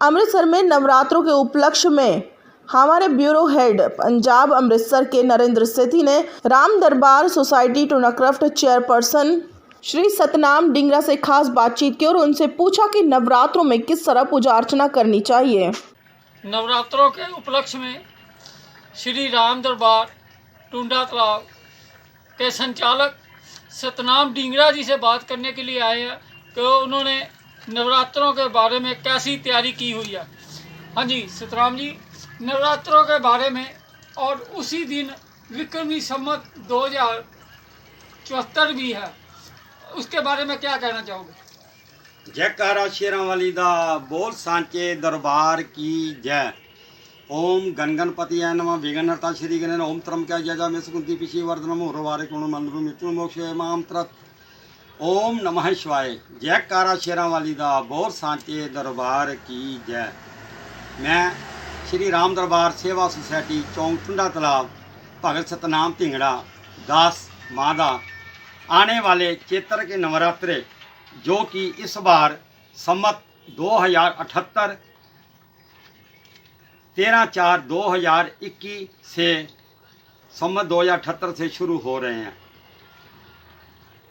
अमृतसर में नवरात्रों के उपलक्ष्य में हमारे ब्यूरो हेड पंजाब अमृतसर के नरेंद्र सेठी ने राम दरबार सोसाइटी टूनाक्रफ्ट चेयरपर्सन श्री सतनाम डिंगरा से खास बातचीत की और उनसे पूछा कि नवरात्रों में किस तरह पूजा अर्चना करनी चाहिए। नवरात्रों के उपलक्ष्य में श्री राम दरबार टूंडा तालाब के संचालक सतनाम डिंगरा जी से बात करने के लिए आए हैं कि उन्होंने नवरात्रों के बारे में कैसी तैयारी की हुई है। हाँ जी सतनाम जी, नवरात्रों के बारे में और उसी दिन विक्रमी संवत 2074 भी है, उसके बारे में क्या कहना चाहोगे? जयकारा शेरां वाली दा बोल सांचे दरबार की जय। ओम गणगणपति नमः विघ्नहर्ता श्री गणेन ओम त्रंबकाय जय में सुकुंती पिशी वर्धनम होरवारे कोण मंत्र मृत्यु मोक्ष माम त्रत ओम नमः शिवाय। जयकारा शेरां वाली दा बोल सांचे दरबार की जय। मैं श्री राम दरबार सेवा सोसाइटी चौंक टूंडा तालाब भगत सतनाम ढिंगड़ा दास मादा आने वाले चैत्र के नवरात्रे जो कि इस बार संवत 2078 13/4/2021 से संवत 2078 से शुरू हो रहे हैं।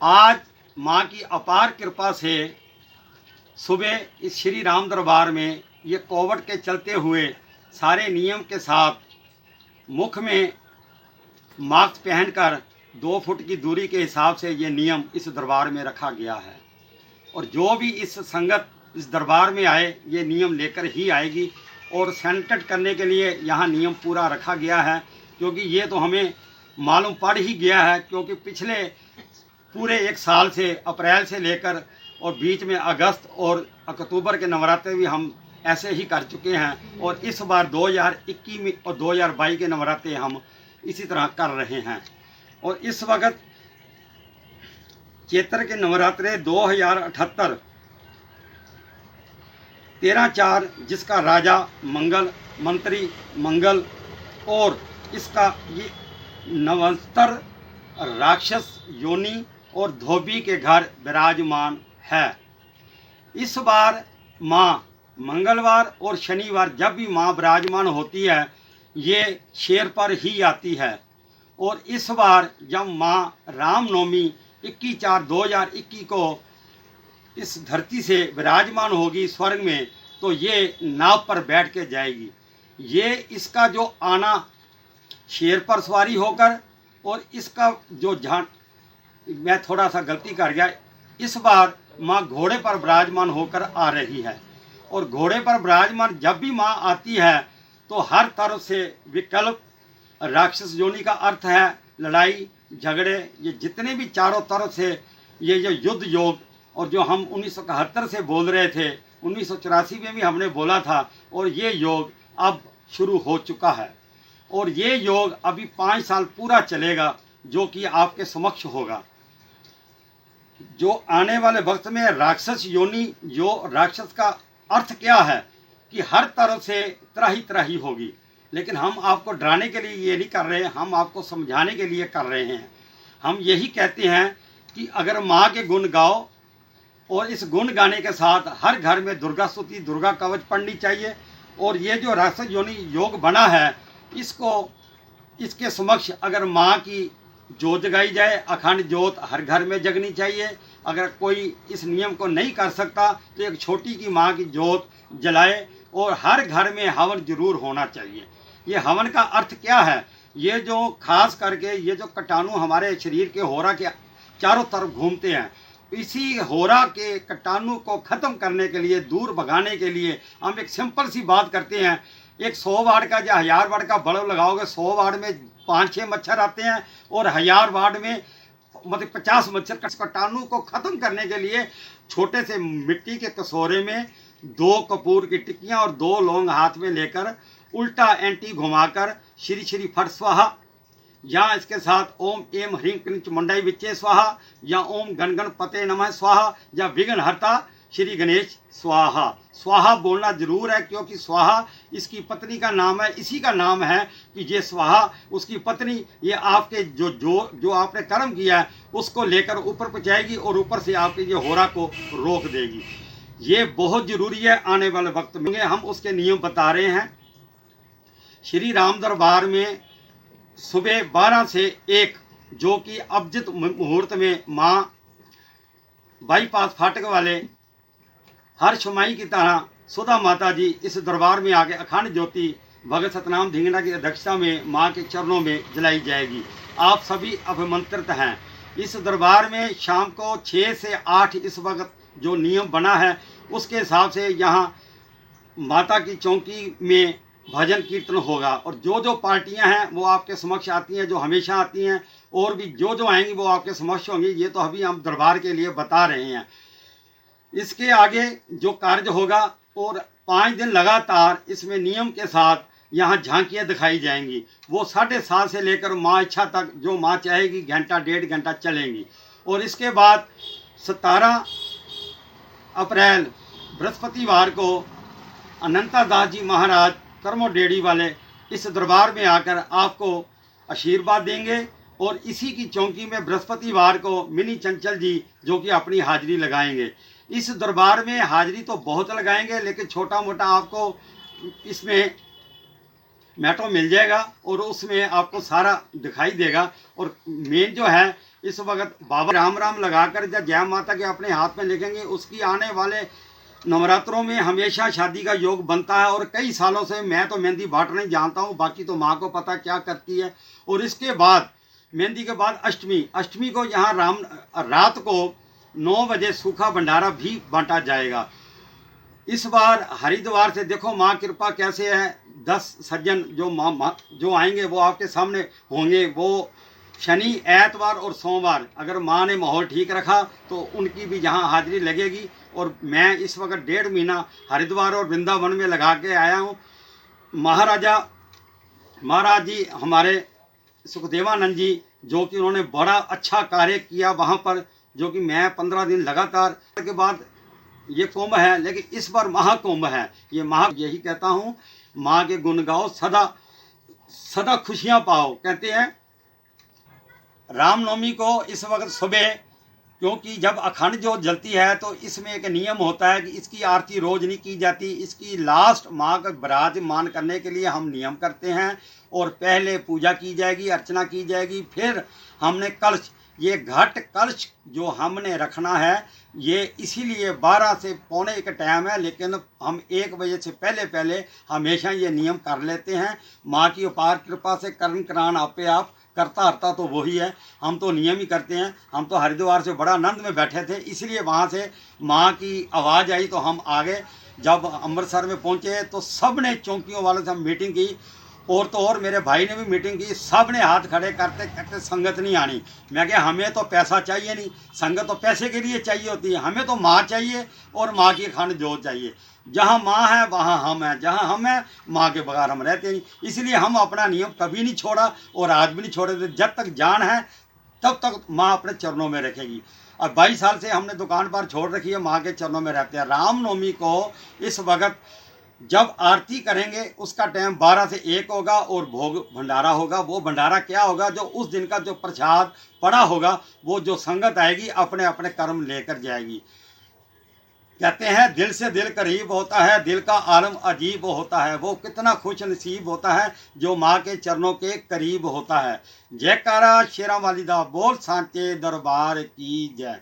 आज माँ की अपार कृपा से सुबह इस श्री राम दरबार में ये कोविड के चलते हुए सारे नियम के साथ मुख में मास्क पहनकर 2 फुट की दूरी के हिसाब से ये नियम इस दरबार में रखा गया है और जो भी इस संगत इस दरबार में आए ये नियम लेकर ही आएगी। और सैनिटाइज करने के लिए यहाँ नियम पूरा रखा गया है, क्योंकि ये तो हमें मालूम पड़ ही गया है, क्योंकि पिछले पूरे 1 साल से अप्रैल से लेकर और बीच में अगस्त और अक्टूबर के नवरात्रे भी हम ऐसे ही कर चुके हैं और इस बार 2021 में और 2022 के नवरात्रे हम इसी तरह कर रहे हैं। और इस वक्त चैत्र के नवरात्रे 2078 13/4 जिसका राजा मंगल मंत्री मंगल और इसका ये नवस्तर राक्षस योनि और धोबी के घर विराजमान है। इस बार माँ मंगलवार और शनिवार जब भी माँ विराजमान होती है ये शेर पर ही आती है। और इस बार जब माँ रामनवमी 21/4/2021 को इस धरती से विराजमान होगी स्वर्ग में, तो ये नाव पर बैठ के जाएगी। ये इसका जो आना शेर पर सवारी होकर और इसका जो मैं थोड़ा सा गलती कर गया, इस बार माँ घोड़े पर विराजमान होकर आ रही है। और घोड़े पर विराजमान जब भी माँ आती है तो हर तरफ से विकल्प राक्षस योनि का अर्थ है लड़ाई झगड़े, ये जितने भी चारों तरफ से ये जो युद्ध योग और जो हम 1971 से बोल रहे थे 1984 में भी हमने बोला था और ये योग अब शुरू हो चुका है। और ये योग अभी 5 साल पूरा चलेगा जो कि आपके समक्ष होगा। जो आने वाले वक्त में राक्षस योनि, जो राक्षस का अर्थ क्या है कि हर तरफ से त्राही त्राही होगी, लेकिन हम आपको डराने के लिए ये नहीं कर रहे हैं, हम आपको समझाने के लिए कर रहे हैं। हम यही कहते हैं कि अगर माँ के गुण गाओ और इस गुण गाने के साथ हर घर में दुर्गा स्तुति दुर्गा कवच पढ़नी चाहिए। और ये जो राक्षस योनि योग बना है इसके समक्ष अगर माँ की जोत जगाई जाए, अखंड जोत हर घर में जगनी चाहिए। अगर कोई इस नियम को नहीं कर सकता तो एक छोटी की माँ की जोत जलाए और हर घर में हवन जरूर होना चाहिए। ये हवन का अर्थ क्या है? ये जो खास करके ये जो कीटाणु हमारे शरीर के होरा के चारों तरफ घूमते हैं, इसी होरा के कीटाणु को ख़त्म करने के लिए, दूर भगाने के लिए हम एक सिंपल सी बात करते हैं। एक 100 वाट का या 1000 वाट का बल्ब लगाओगे, 100 वाट में 5-6 मच्छर आते हैं और 1000 वाट में मतलब 50 मच्छर। कीटाणु को ख़त्म करने के लिए छोटे से मिट्टी के कटोरे में 2 कपूर की टिक्कियाँ और 2 लौंग हाथ में लेकर उल्टा एंटी घुमाकर श्री श्री फट स्वाहा या इसके साथ ओम एम ह्रीं क्लीं चामुंडाई विच्चे स्वाहा या ओम गणगणपते नमः स्वाहा या विघ्नहर्ता श्री गणेश स्वाहा। स्वाहा बोलना जरूर है, क्योंकि स्वाहा इसकी पत्नी का नाम है। इसी का नाम है कि ये स्वाहा उसकी पत्नी ये आपके जो आपने कर्म किया है उसको लेकर ऊपर पहुँचाएगी और ऊपर से आपके ये होरा को रोक देगी। ये बहुत ज़रूरी है। आने वाले वक्त में हम उसके नियम बता रहे हैं। श्री राम दरबार में सुबह 12 से 1 जो कि अभिजित मुहूर्त में माँ बाईपास फाटक वाले हर शुमाई की तरह सुधा माता जी इस दरबार में आके अखंड ज्योति भगत सतनाम ढींगरा की अध्यक्षता में माँ के चरणों में जलाई जाएगी। आप सभी अभिमंत्रित हैं। इस दरबार में शाम को 6 से 8 इस वक्त जो नियम बना है उसके हिसाब से यहाँ माता की चौकी में भजन कीर्तन होगा। और जो जो पार्टियां हैं वो आपके समक्ष आती हैं, जो हमेशा आती हैं, और भी जो जो आएंगी वो आपके समक्ष होंगी। ये तो अभी हम दरबार के लिए बता रहे हैं। इसके आगे जो कार्य होगा और 5 दिन लगातार इसमें नियम के साथ यहाँ झांकियाँ दिखाई जाएंगी। वो 7:30 से लेकर माँ इच्छा तक जो माँ चाहेगी घंटा 1.5 घंटा चलेंगी। और इसके बाद 17 अप्रैल बृहस्पतिवार को अनंता दास जी महाराज कर्मो डेड़ी वाले इस दरबार में आकर आपको आशीर्वाद देंगे। और इसी की चौकी में बृहस्पतिवार को मिनी चंचल जी जो कि अपनी हाजिरी लगाएंगे। इस दरबार में हाजिरी तो बहुत लगाएंगे, लेकिन छोटा मोटा आपको इसमें मैटो मिल जाएगा और उसमें आपको सारा दिखाई देगा। और मेन जो है इस वक्त बाबा राम राम लगाकर जब जय माता के अपने हाथ में लिखेंगे, उसकी आने वाले नवरात्रों में हमेशा शादी का योग बनता है। और कई सालों से मैं तो मेहंदी बाट नहीं जानता हूँ, बाकी तो माँ को पता क्या करती है। और इसके बाद मेहंदी के बाद अष्टमी को यहाँ रात को 9 बजे सूखा भंडारा भी बांटा जाएगा। इस बार हरिद्वार से देखो माँ कृपा कैसे है। 10 सज्जन जो आएंगे वो आपके सामने होंगे। वो शनि, एतवार और सोमवार अगर माँ ने माहौल ठीक रखा तो उनकी भी यहाँ हाजिरी लगेगी। और मैं इस वक्त 1.5 महीना हरिद्वार और वृंदावन में लगा के आया हूँ। महाराज जी हमारे सुखदेवानंद जी जो कि उन्होंने बड़ा अच्छा कार्य किया वहाँ पर, जो कि मैं 15 दिन लगातार के बाद ये कुंभ है, लेकिन इस बार महाकुंभ है। ये यही कहता हूँ, माँ के गुण गाओ, सदा सदा खुशियाँ पाओ। कहते हैं रामनवमी को इस वक्त सुबह, क्योंकि जब अखंड ज्योत जलती है तो इसमें एक नियम होता है कि इसकी आरती रोज नहीं की जाती। इसकी लास्ट माँ का विराजमान करने के लिए हम नियम करते हैं। और पहले पूजा की जाएगी, अर्चना की जाएगी, फिर हमने कलश, ये घट कलश जो हमने रखना है, ये इसीलिए 12 से पौने 1 टाइम है, लेकिन हम 1 बजे से पहले हमेशा ये नियम कर लेते हैं। माँ की अपार कृपा से करण करान आपे आप, करता हरता तो वही है। हम तो नियम ही करते हैं। हम तो हरिद्वार से बड़ा आनंद में बैठे थे, इसलिए वहाँ से माँ की आवाज़ आई तो हम आ गए। जब अमृतसर में पहुँचे तो सब ने चौकियों वालों से हम मीटिंग की, और तो और मेरे भाई ने भी मीटिंग की। सब ने हाथ खड़े करते कहते संगत नहीं आनी। मैं क्या, हमें तो पैसा चाहिए नहीं, संगत तो पैसे के लिए चाहिए होती है। हमें तो माँ चाहिए और माँ की अखंड ज्योत चाहिए। जहाँ माँ है वहाँ हम हैं, जहाँ हम हैं माँ के बगैर हम रहते नहीं। इसलिए हम अपना नियम कभी नहीं छोड़ा और आज भी नहीं छोड़े। जब तक जान है तब तक माँ अपने चरणों में रखेगी। और 22 साल से हमने दुकान पर छोड़ रखी है, माँ के चरणों में रहते हैं। रामनवमी को इस वक्त जब आरती करेंगे उसका टाइम 12 से 1 होगा और भोग भंडारा होगा। वो भंडारा क्या होगा, जो उस दिन का जो प्रसाद पड़ा होगा वो जो संगत आएगी अपने अपने कर्म लेकर जाएगी। कहते हैं दिल से दिल करीब होता है, दिल का आलम अजीब होता है। वो कितना खुश नसीब होता है जो माँ के चरणों के करीब होता है। जयकारा शेरा वाली दा बोल सांचे दरबार की जय।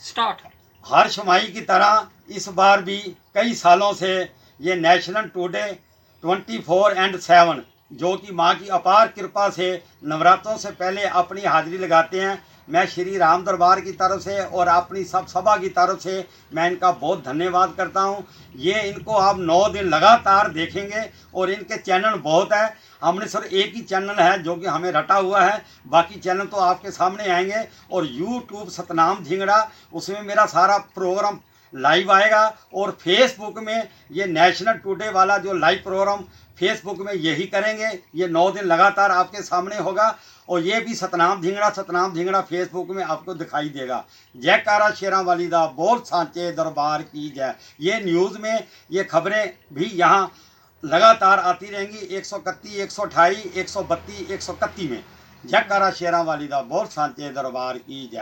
स्टार्ट। हर शुमाई की तरह इस बार भी कई सालों से ये नेशनल टुडे 24/7 जो कि माँ की अपार कृपा से नवरात्रों से पहले अपनी हाजिरी लगाते हैं। मैं श्री राम दरबार की तरफ से और अपनी सब सभा की तरफ से मैं इनका बहुत धन्यवाद करता हूँ। ये इनको आप 9 दिन लगातार देखेंगे और इनके चैनल बहुत है। हमने सर एक ही चैनल है जो कि हमें रटा हुआ है, बाकी चैनल तो आपके सामने आएंगे। और यूट्यूब सतनाम ढींगरा, उसमें मेरा सारा प्रोग्राम लाइव आएगा। और फेसबुक में ये नेशनल टुडे वाला जो लाइव प्रोग्राम फेसबुक में यही करेंगे। ये 9 दिन लगातार आपके सामने होगा। और ये भी सतनाम ढींगरा फेसबुक में आपको दिखाई देगा। जयकारा शेरा वाली दा बोल सांचे दरबार की जय। ये न्यूज़ में ये खबरें भी यहाँ लगातार आती रहेंगी 131, 128, 132, 131 में। जयकारा शेरा वाली दा बोल सांचे दरबार की जय।